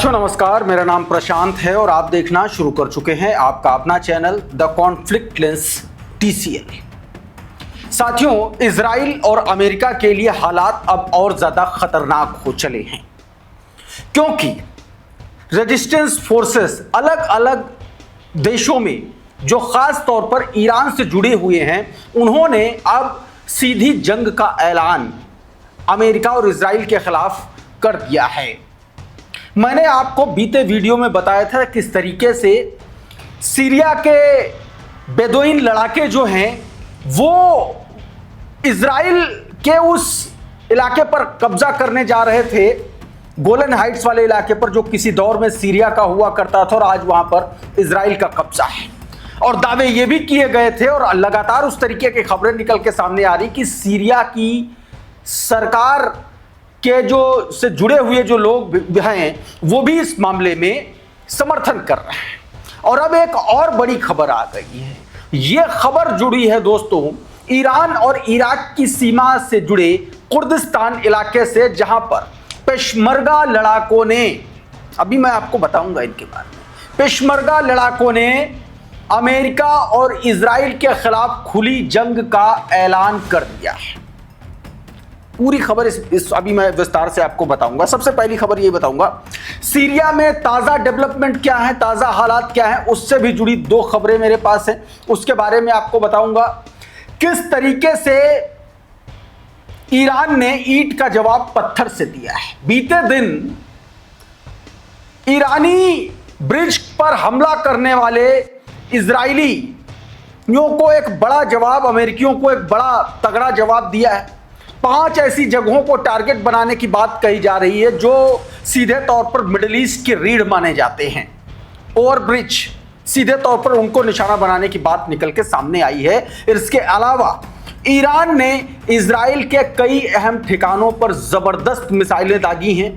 साथियों नमस्कार, मेरा नाम प्रशांत है और आप देखना शुरू कर चुके हैं आपका अपना channel the conflict lens TCL। साथियों, इजराइल और अमेरिका के लिए हालात अब और ज्यादा खतरनाक हो चले हैं, क्योंकि रेजिस्टेंस फोर्सेस अलग अलग देशों में जो खास तौर पर ईरान से जुड़े हुए हैं, उन्होंने अब सीधी जंग का ऐलान अमेरिका और इजराइल के खिलाफ कर दिया है। मैंने आपको बीते वीडियो में बताया था किस तरीके से सीरिया के बेदुइन लड़ाके जो हैं वो इजराइल के उस इलाके पर कब्जा करने जा रहे थे, गोलन हाइट्स वाले इलाके पर, जो किसी दौर में सीरिया का हुआ करता था और आज वहां पर इजराइल का कब्जा है। और दावे ये भी किए गए थे और लगातार उस तरीके की खबरें निकल के सामने आ रही कि सीरिया की सरकार के जो से जुड़े हुए जो लोग हैं वो भी इस मामले में समर्थन कर रहे हैं। और अब एक और बड़ी खबर आ गई है। ये खबर जुड़ी है दोस्तों ईरान और इराक की सीमा से जुड़े कुर्दिस्तान इलाके से, जहां पर पेशमर्गा लड़ाकों ने, अभी मैं आपको बताऊंगा इनके बारे में, पेशमर्गा लड़ाकों ने अमेरिका और इजराइल के खिलाफ खुली जंग का ऐलान कर दिया है। पूरी खबर इस अभी मैं विस्तार से आपको बताऊंगा। सबसे पहली खबर ये बताऊंगा, सीरिया में ताजा डेवलपमेंट क्या है, ताजा हालात क्या है, उससे भी जुड़ी दो खबरें मेरे पास हैं, उसके बारे में आपको बताऊंगा। किस तरीके से ईरान ने ईंट का जवाब पत्थर से दिया है। बीते दिन ईरानी ब्रिज पर हमला करने वाले इजरायलियों को एक बड़ा जवाब, अमेरिकियों को एक बड़ा तगड़ा जवाब दिया है। 5 ऐसी जगहों को टारगेट बनाने की बात कही जा रही है जो सीधे तौर पर मिडिल ईस्ट के रीढ़ माने जाते हैं। ओवरब्रिज सीधे तौर पर उनको निशाना बनाने की बात निकल के सामने आई है। इसके अलावा ईरान ने इजराइल के कई अहम ठिकानों पर जबरदस्त मिसाइलें दागी हैं,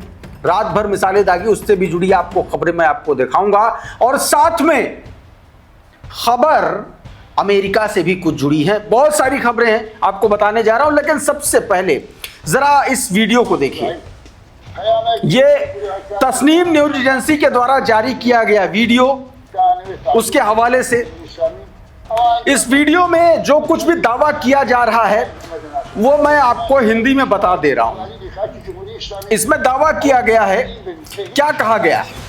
रात भर मिसाइलें दागी। उससे भी जुड़ी आपको खबरें मैं आपको दिखाऊंगा और साथ में खबर अमेरिका से भी कुछ जुड़ी है। बहुत सारी खबरें हैं आपको बताने जा रहा हूं, लेकिन सबसे पहले जरा इस वीडियो को देखिए। ये तस्नीम न्यूज एजेंसी के द्वारा जारी किया गया वीडियो, उसके हवाले से इस वीडियो में जो कुछ भी दावा किया जा रहा है वो मैं आपको हिंदी में बता दे रहा हूं। इसमें दावा किया गया है, क्या कहा गया है,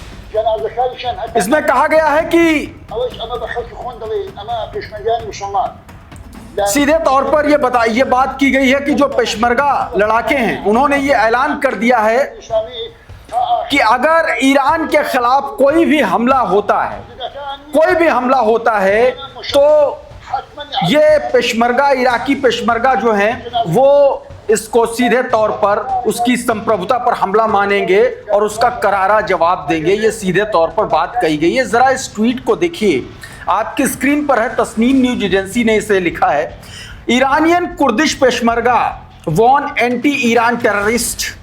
इसमें कहा गया है कि सीधे तौर पर ये बात की गई है कि जो पेशमर्गा लड़ाके हैं उन्होंने ये ऐलान कर दिया है कि अगर ईरान के खिलाफ कोई भी हमला होता है तो ये पेशमर्गा, इराकी पेशमर्गा जो हैं वो इसको सीधे तौर पर उसकी संप्रभुता पर हमला मानेंगे और उसका करारा जवाब देंगे। ये सीधे तौर पर बात कही गई है। जरा इस ट्वीट को देखिए, आपकी स्क्रीन पर है, तस्नीम न्यूज एजेंसी ने इसे लिखा है। Iranian Kurdish Peshmerga warn anti Iran terrorist.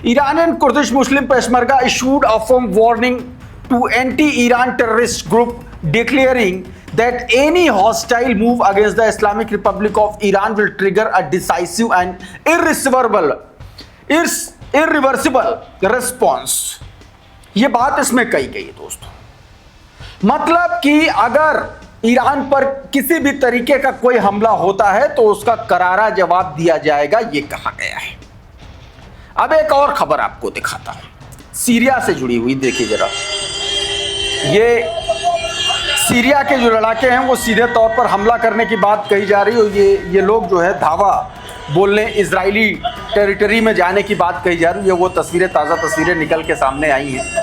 Iranian Kurdish Muslim Peshmerga issued a firm warning to anti-Iran terrorist group, declaring that any hostile move against the Islamic Republic of Iran will trigger a decisive and irreversible response। ये बात इसमें कही गई है दोस्तों। मतलब कि अगर ईरान पर किसी भी तरीके का कोई हमला होता है तो उसका करारा जवाब दिया जाएगा, ये कहा गया है। अब एक और खबर आपको दिखाता हूं, सीरिया से जुड़ी हुई। देखिए जरा, ये सीरिया के जो लड़ाके हैं वो सीधे तौर पर हमला करने की बात कही जा रही है। ये लोग जो है धावा बोलने इजरायली टेरिटरी में जाने की बात कही जा रही है। वो तस्वीरें, ताज़ा तस्वीरें निकल के सामने आई हैं।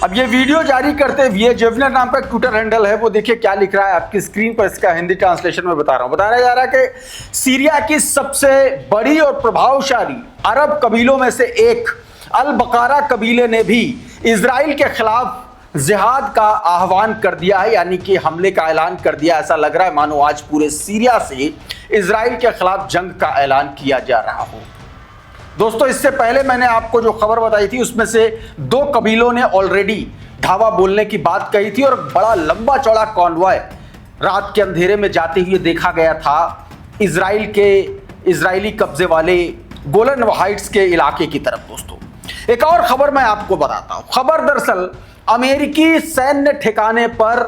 अब ये वीडियो जारी करते हुए जेवलर नाम का एक ट्विटर हैंडल है, वो देखिए क्या लिख रहा है आपकी स्क्रीन पर। इसका हिंदी ट्रांसलेशन में बता रहा हूं। बताया जा रहा है कि सीरिया की सबसे बड़ी और प्रभावशाली अरब कबीलों में से एक अल बकारा कबीले ने भी इजराइल के खिलाफ जिहाद का आह्वान कर दिया है, यानी कि हमले का ऐलान कर दिया। ऐसा लग रहा है मानो आज पूरे सीरिया से इजराइल के खिलाफ जंग का ऐलान किया जा रहा हो। दोस्तों, इससे पहले मैंने आपको जो खबर बताई थी उसमें से 2 कबीलों ने ऑलरेडी धावा बोलने की बात कही थी और बड़ा लंबा चौड़ा कॉन्वॉय रात के अंधेरे में जाते हुए देखा गया था इजराइली कब्जे वाले गोलन हाइट्स के इलाके की तरफ। दोस्तों, एक और खबर मैं आपको बताता हूं। खबर दरअसल अमेरिकी सैन्य ठिकाने पर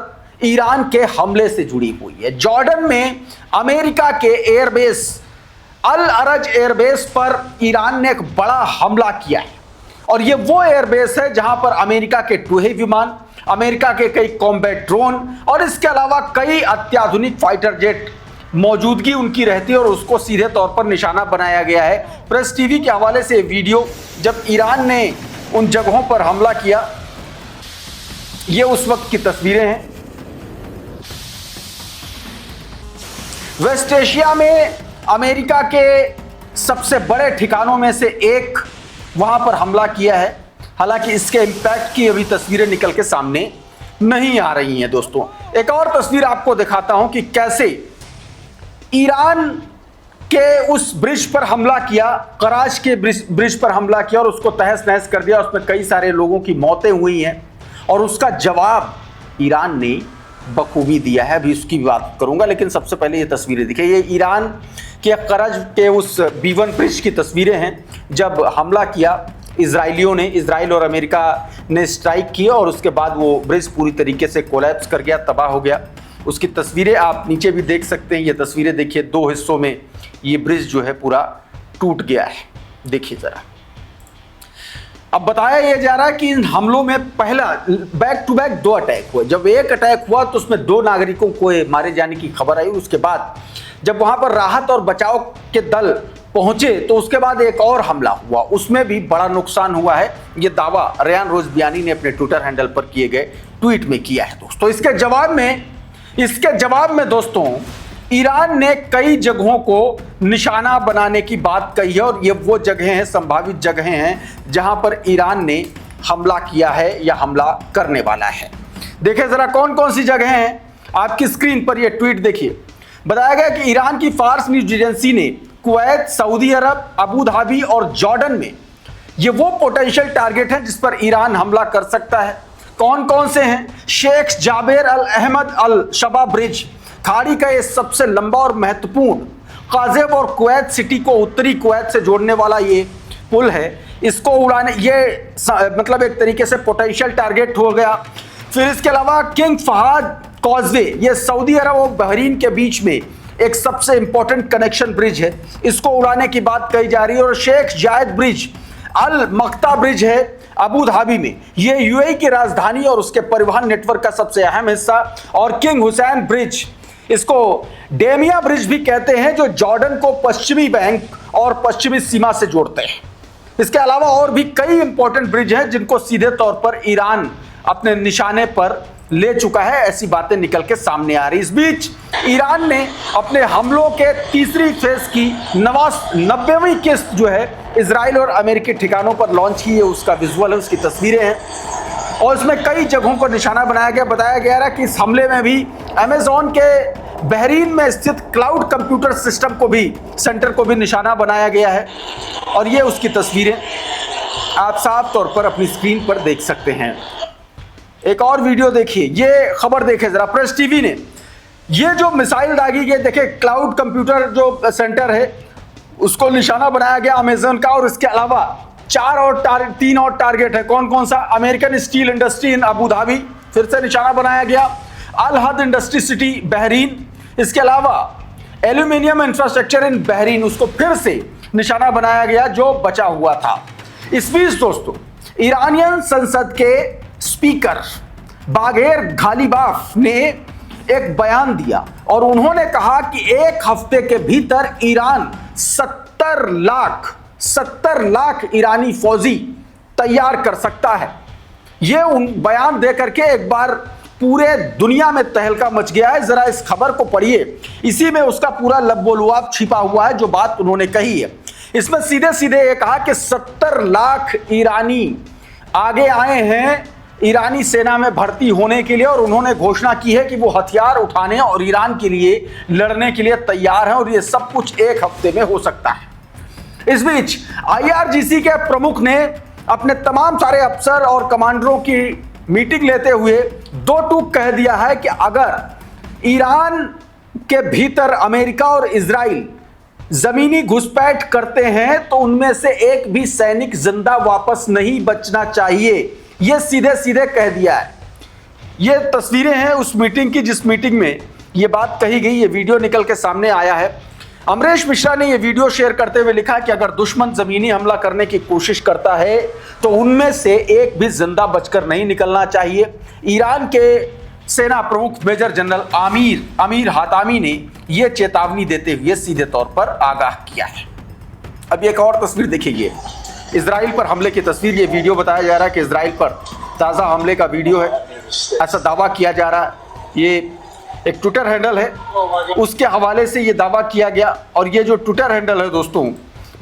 ईरान के हमले से जुड़ी हुई है। जॉर्डन में अमेरिका के एयरबेस अल अरज एयरबेस पर ईरान ने एक बड़ा हमला किया है और ये वो एयरबेस है जहां पर अमेरिका के टूहे विमान, अमेरिका के कई कॉम्बैट ड्रोन और इसके अलावा कई अत्याधुनिक फाइटर जेट मौजूदगी उनकी रहती है और उसको सीधे तौर पर निशाना बनाया गया है। प्रेस टीवी के हवाले से वीडियो जब ईरान ने उन जगहों पर हमला किया, ये उस वक्त की तस्वीरें हैं। वेस्ट एशिया में अमेरिका के सबसे बड़े ठिकानों में से एक वहां पर हमला किया है। हालांकि इसके इंपैक्ट की अभी तस्वीरें निकल के सामने नहीं आ रही हैं। दोस्तों, एक और तस्वीर आपको दिखाता हूं कि कैसे ईरान के उस ब्रिज पर हमला किया, कराच के ब्रिज पर हमला किया और उसको तहस नहस कर दिया। उसमें कई सारे लोगों की मौतें हुई हैं और उसका जवाब ईरान ने बखूबी दिया है। अभी उसकी बात करूंगा, लेकिन सबसे पहले ये तस्वीरें दिखे। ये ईरान के करज के उस B1 ब्रिज की तस्वीरें हैं जब हमला किया इजराइलियों ने। इजराइल और अमेरिका ने स्ट्राइक किया और उसके बाद वो ब्रिज पूरी तरीके से कोलैप्स कर गया, तबाह हो गया। उसकी तस्वीरें आप नीचे भी देख सकते हैं। ये तस्वीरें देखिए, 2 हिस्सों में ये ब्रिज जो है पूरा टूट गया है। देखिए जरा। अब बताया यह जा रहा है कि इन हमलों में पहला बैक टू बैक 2 अटैक हुए। जब एक अटैक हुआ तो उसमें 2 नागरिकों को मारे जाने की खबर आई। उसके बाद जब वहां पर राहत और बचाव के दल पहुंचे तो उसके बाद एक और हमला हुआ, उसमें भी बड़ा नुकसान हुआ है। ये दावा रेयान रोजबियानी ने अपने ट्विटर हैंडल पर किए गए ट्वीट में किया है। दोस्तों, इसके जवाब में दोस्तों ईरान ने कई जगहों को निशाना बनाने की बात कही है और ये वो जगहें हैं, संभावित जगहें हैं जहां पर ईरान ने हमला किया है या हमला करने वाला है। देखिए जरा कौन कौन सी जगहें हैं। आपकी स्क्रीन पर ये ट्वीट देखिए। बताया गया कि ईरान की फार्स न्यूज एजेंसी ने कुवैत, सऊदी अरब, अबू धाबी और जॉर्डन में ये वो पोटेंशियल टारगेट हैं जिस पर ईरान हमला कर सकता है। कौन कौन से हैं? शेख जाबेर अल अहमद अल शबा ब्रिज, खाड़ी का ये सबसे लंबा और महत्वपूर्ण काजेब और कुवैत सिटी को उत्तरी कुवैत से जोड़ने वाला ये पुल है। इसको उड़ाने ये मतलब एक तरीके से पोटेंशियल टारगेट हो गया। फिर इसके अलावा किंग फहद कॉजवे, ये सऊदी अरब और बहरीन के बीच में एक सबसे इंपॉर्टेंट कनेक्शन ब्रिज है, इसको उड़ाने की बात कही जा रही है। और शेख जायद ब्रिज, अल मक्ता ब्रिज है अबू धाबी में, ये यूएई की राजधानी और उसके परिवहन नेटवर्क का सबसे अहम हिस्सा। और किंग हुसैन ब्रिज, इसको डेमिया ब्रिज भी कहते हैं, जो जॉर्डन को पश्चिमी बैंक और पश्चिमी सीमा से जोड़ते हैं। इसके अलावा और भी कई इंपॉर्टेंट ब्रिज हैं जिनको सीधे तौर पर ईरान अपने निशाने पर ले चुका है, ऐसी बातें निकल के सामने आ रही। इस बीच ईरान ने अपने हमलों के तीसरी फेज की 90वीं किस्त जो है इजराइल और अमेरिकी ठिकानों पर लॉन्च की है। उसका विजुअल है, उसकी तस्वीरें हैं और इसमें कई जगहों को निशाना बनाया गया। बताया गया है कि इस हमले में भी अमेजॉन के बहरीन में स्थित क्लाउड कंप्यूटर सिस्टम को भी, सेंटर को भी निशाना बनाया गया है और ये उसकी तस्वीरें आप साफ तौर पर अपनी स्क्रीन पर देख सकते हैं। एक और वीडियो देखिए, ये खबर देखें जरा। प्रेस टीवी ने ये जो मिसाइल दागी गई, देखे क्लाउड कंप्यूटर जो सेंटर है उसको निशाना बनाया गया अमेजन का। और इसके अलावा 3 और टारगेट है। कौन कौन सा? American steel industry in Abu Dhabi, फिर से निशाना बनाया गया। अल हद इंडस्ट्री सिटी बहरीन, इसके अलावा एल्यूमिनियम इंफ्रास्ट्रक्चर इन बहरीन, उसको फिर से निशाना बनाया गया जो बचा हुआ था। इस बीच दोस्तों ईरानियन संसद के स्पीकर बागेर गालिबाफ ने एक बयान दिया और उन्होंने कहा कि 1 हफ्ते के भीतर ईरान 70 लाख ईरानी फौजी तैयार कर सकता है। यह बयान देकर के एक बार पूरे दुनिया में तहलका मच गया है। जरा इस खबर को पढ़िए, इसी में उसका पूरा लबोलुआब छिपा हुआ है जो बात उन्होंने कही है। इसमें सीधे सीधे ये कहा कि 70 लाख ईरानी आगे आए हैं ईरानी सेना में भर्ती होने के लिए और उन्होंने घोषणा की है कि वो हथियार उठाने और ईरान के लिए लड़ने के लिए तैयार हैं और ये सब कुछ 1 हफ्ते में हो सकता है। इस बीच IRGC के प्रमुख ने अपने तमाम सारे अफसर और कमांडरों की मीटिंग लेते हुए 2 टूक कह दिया है कि अगर ईरान के भीतर अमेरिका और इजराइल जमीनी घुसपैठ करते हैं तो उनमें से एक भी सैनिक जिंदा वापस नहीं बचना चाहिए, यह सीधे सीधे कह दिया है। ये तस्वीरें हैं उस मीटिंग की जिस मीटिंग में ये बात कही गई। ये वीडियो निकल के सामने आया है। अमरीश मिश्रा ने ये वीडियो शेयर करते हुए लिखा कि अगर दुश्मन जमीनी हमला करने की कोशिश करता है तो उनमें से एक भी जिंदा बचकर नहीं निकलना चाहिए। ईरान के सेना प्रमुख मेजर जनरल अमीर हातामी ने यह चेतावनी देते हुए सीधे तौर पर आगाह किया है। अब एक और तस्वीर देखिए, इजराइल पर हमले की तस्वीर। ये वीडियो बताया जा रहा है कि इजराइल पर ताज़ा हमले का वीडियो है, ऐसा दावा किया जा रहा है। ये एक ट्विटर हैंडल है, उसके हवाले से ये दावा किया गया। और ये जो ट्विटर हैंडल है दोस्तों,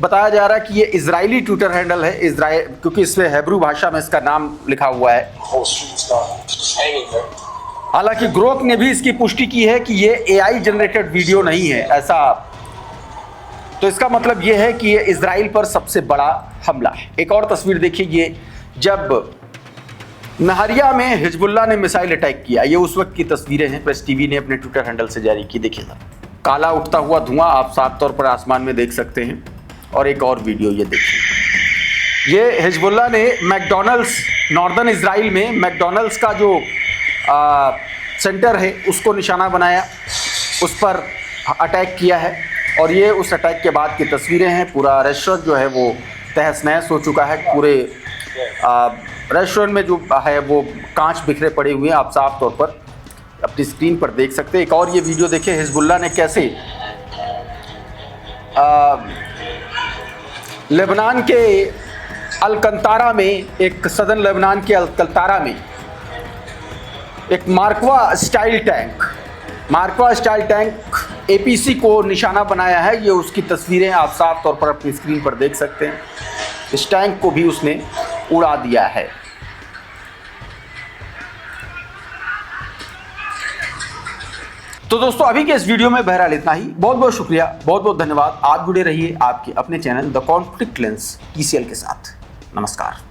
बताया जा रहा है कि ये इजरायली ट्विटर हैंडल है, इजराइल, क्योंकि इसमें हेब्रू भाषा में इसका नाम लिखा हुआ है। हालांकि ग्रोक ने भी इसकी पुष्टि की है कि ये AI जनरेटेड वीडियो नहीं है ऐसा। तो इसका मतलब ये है कि ये इजराइल पर सबसे बड़ा हमला है। एक और तस्वीर देखिए, ये जब नहरिया में हिजबुल्लाह ने मिसाइल अटैक किया, ये उस वक्त की तस्वीरें हैं, प्रेस टीवी ने अपने ट्विटर हैंडल से जारी की। देखिए काला उठता हुआ धुआं आप साफ तौर पर आसमान में देख सकते हैं। और एक और वीडियो ये देखिए, ये हिजबुल्लाह ने मैकडॉनल्ड्स, नॉर्दर्न इजराइल में मैकडॉनल्ड्स का जो सेंटर है उसको निशाना बनाया, उस पर अटैक किया है। और ये उस अटैक के बाद की तस्वीरें हैं। पूरा रेस्टोरेंट जो है वो तहस नहस हो चुका है। पूरे रेस्टोरेंट में जो है वो कांच बिखरे पड़े हुए हैं, आप साफ तौर पर अपनी स्क्रीन पर देख सकते हैं। एक और ये वीडियो देखिए, हिजबुल्लाह ने कैसे लेबनान के अलकंतारा में, एक सदर्न लेबनान के अलकंतारा में एक मार्कवा स्टाइल टैंक APC को निशाना बनाया है। ये उसकी तस्वीरें आप साफ तौर पर अपनी स्क्रीन पर देख सकते हैं। इस टैंक को भी उसने उड़ा दिया है। तो दोस्तों अभी के इस वीडियो में बहरहाल इतना ही। बहुत बहुत शुक्रिया, बहुत बहुत धन्यवाद। आप जुड़े रहिए आपके अपने channel the conflict lens TCL के साथ। नमस्कार।